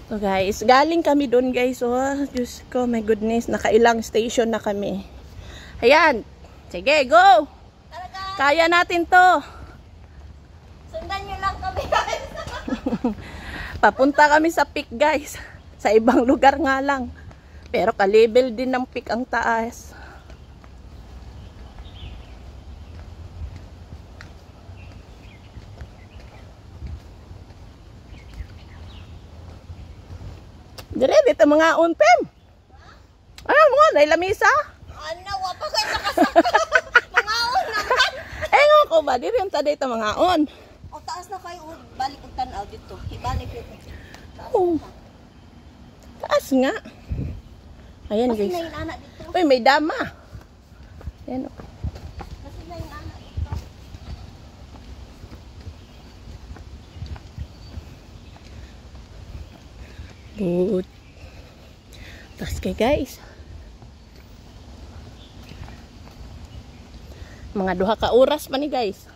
So guys, galing kami doon guys. Oh, Diyos ko, my goodness. Nakailang station na kami. Ayan. Sige, go! Talaga? Kaya natin to. Sundan nyo lang kami guys. Papunta kami sa peak guys. Sa ibang lugar nga lang. Pero ka-level din ng peak ang taas. Dire, dito mga unpem. Ano mo, nailamisa? Ano, wapa kayo nakasaka. Mga on naman. Nga ko ba, dire yung tada ito mga on. O taas na kayo, balik ang tanaw dito. Ibalik yun. Oh. Taas nga. Ayan Kasi guys. na yung anak dito. Uy, may dama. Ayan o. Kasi na yung anak dito. Good. Taas kay guys. Mga duha ka oras pa ni guys.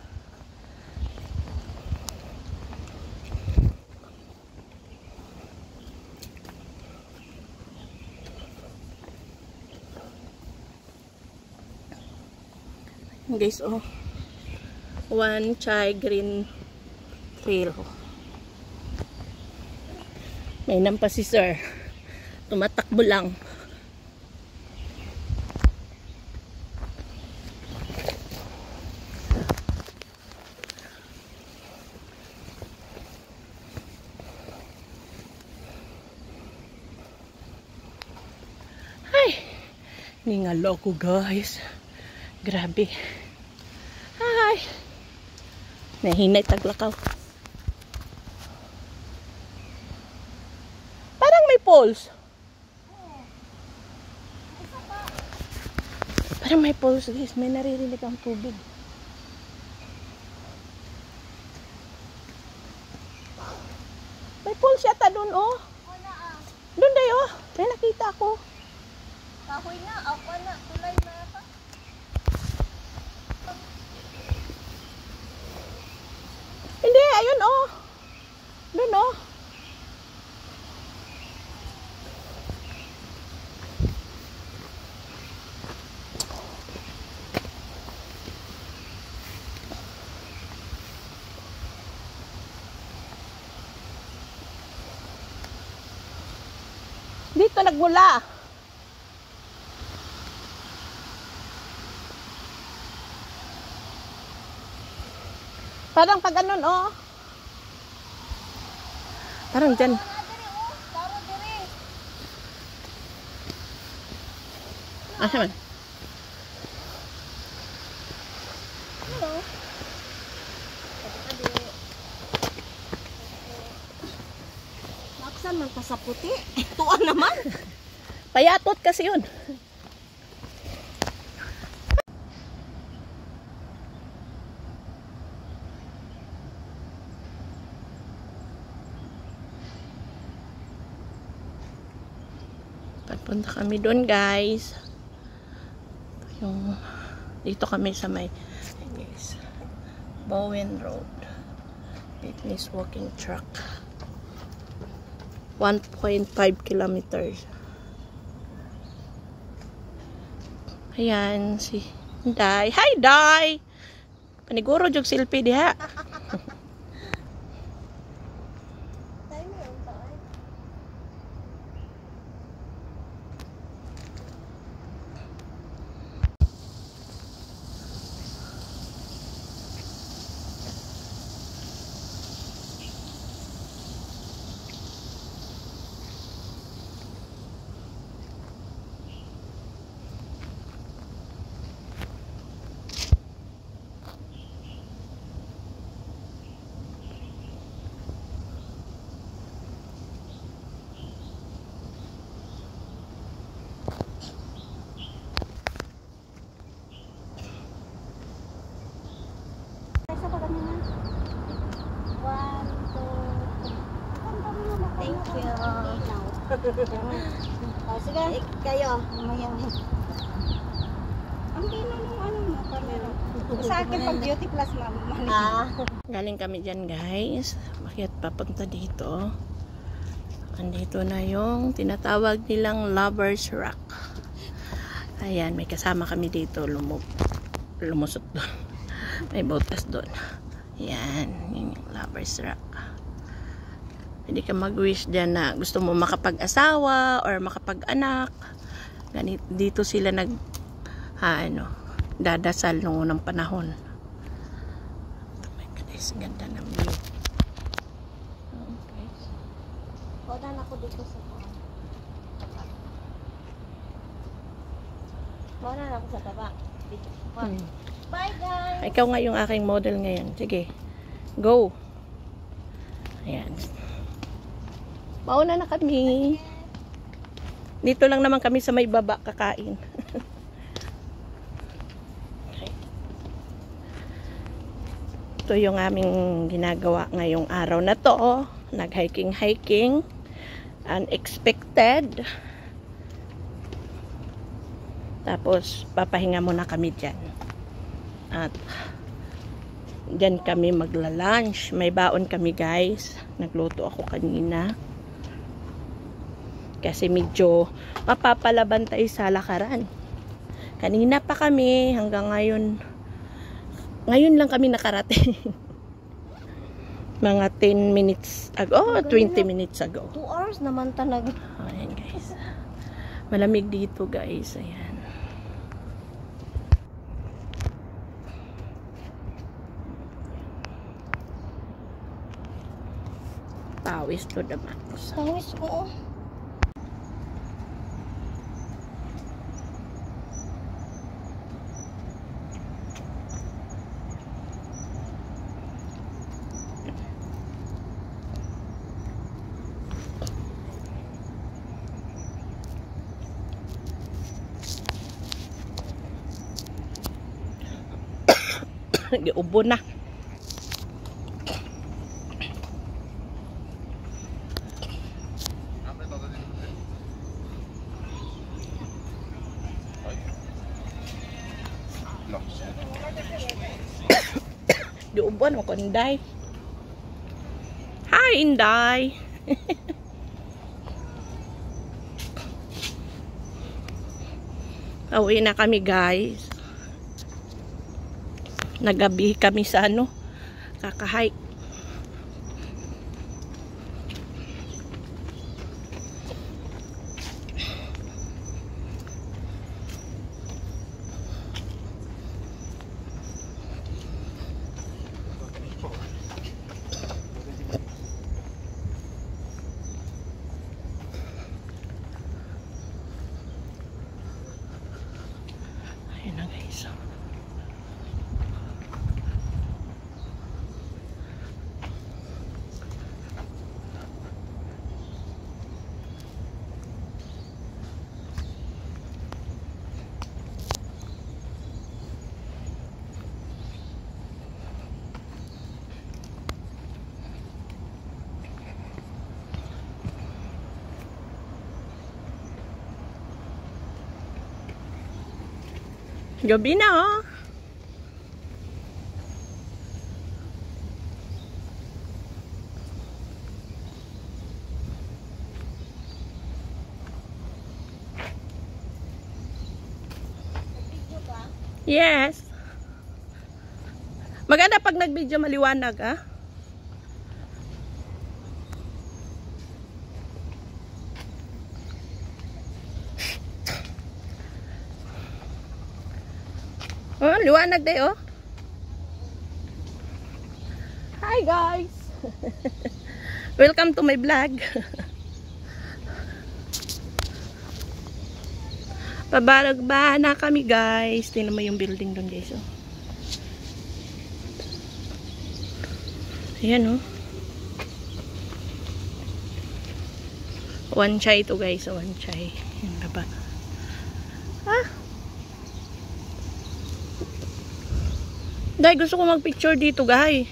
Guys, oh. One chai green trail. May nampa si sir. Tumatakbo lang. Ay, ningalo ko guys. Grabe. Ay. Nahinay taglakaw. Parang may poles. Parang may poles guys. May naririnig ang tubig. May poles yata dun oh. Wala ah. Dun dayo. May nakita ko. Kahoy na, ako na, tulay na ata. Hindi, ayun oh. Dun oh. Dito nagmula. Parang pag ganun, oh. Parang dyan. Taro dire. Asa man? Hello. Naksan man ka sa puti. Tuan naman. Payatot kasi yun. Punta kami doon guys. Dito kami sa may guys, Bowen Road. Fitness walking track. 1.5 kilometers. Ayan si Day. Hi Day. Paniguro jog selfie diha. Thank you. Sige, kayo. Mamaya. Ang gino nung ano mo, camera. Sa akin pag beauty plus ma'am. Galing kami dyan guys. Bakit papunta dito? Andito na yung tinatawag nilang Lover's Rock. Ayan, may kasama kami dito. Lumusot doon. May butas doon. Ayan, yun yung Lover's Rock. Pwede ka mag-wish dyan na gusto mo makapag-asawa or makapag-anak. Dito sila dadasal noong unang panahon. Oh my goodness, ganda ng view. Okay. Wala na ako dito sa baba. Wala na ako sa baba. Dito. Bye guys! Ikaw nga yung aking model ngayon. Sige. Go! Ayan. Mauna na kami. Dito lang naman kami sa may baba kakain. Okay. Ito yung aming ginagawa ngayong araw na to. Nag-hiking. Unexpected. Tapos papahinga muna kami dyan. At dyan kami magla-lunch. May baon kami guys. Nagluto ako kanina. Kasi medyo mapapalaban tayo sa lakaran. Kanina pa kami hanggang ngayon. Ngayon lang kami nakarating. Mga 10 minutes ago. 20 minutes ago. 2 hours naman talaga. Ayan guys. Malamig dito guys. Ayan. Pawis to the max. Pawis ko. Giubo na. Giubo na ko Inday. Hi Inday. Pauwi na kami guys. Nagabi kami sa kaka-hike. Ayun na guys. Gabi na oh. Yes. Maganda pag nag-video maliwanag ah. Oh, liwanag day oh. Hi guys. Welcome to my vlog. Pabaragba na kami guys. Tingnan mo yung building doon guys oh. Ayan oh. One chai to guys, one chai. Yan baba. Ah. Dahil gusto ko mag-picture dito, guys.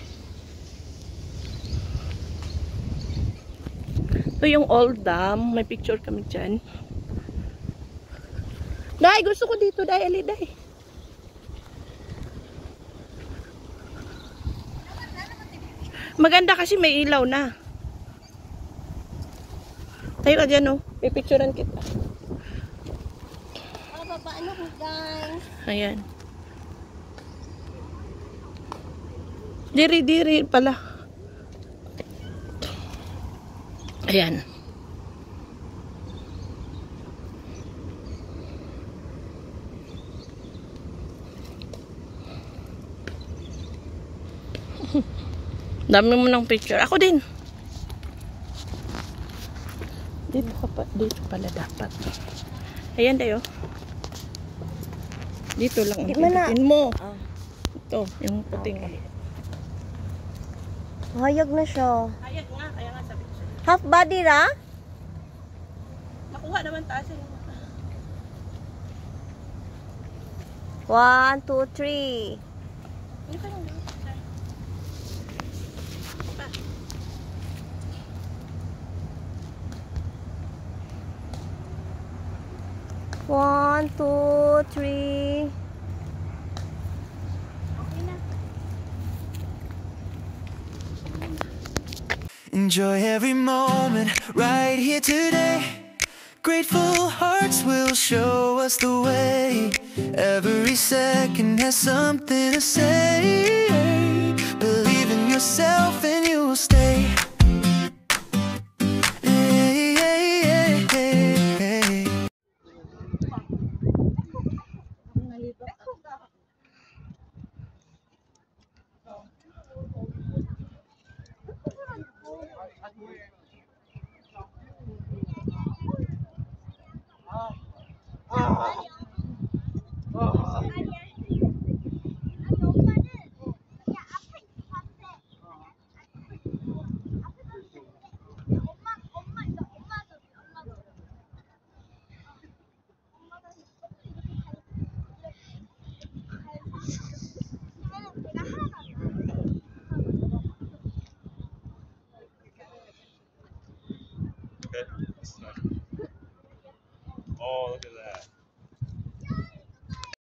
Ito yung old dam. May picture kami dyan. Dahil gusto ko dito, dahil. Maganda kasi may ilaw na. Tayo ka dyan, oh. Pipicturean kita. Paano ko, guys? Ayan. Diri pala. Ayan. Dami mo ng picture. Ako din. Dito ka pa. Dito pala dapat. Ayan tayo. Dito lang ang pindutin mo. Ito, yung puting. Hayag na siya. Hayag nga, kaya nga sabi ko siya. Half body ra? Nakuha naman taas. 1, 2, 3. Hindi pa lang. One, two, three. Enjoy every moment right here today. Grateful hearts will show us the way. Every second has something to say. Believe in yourself and you will stay. Oh, look at that.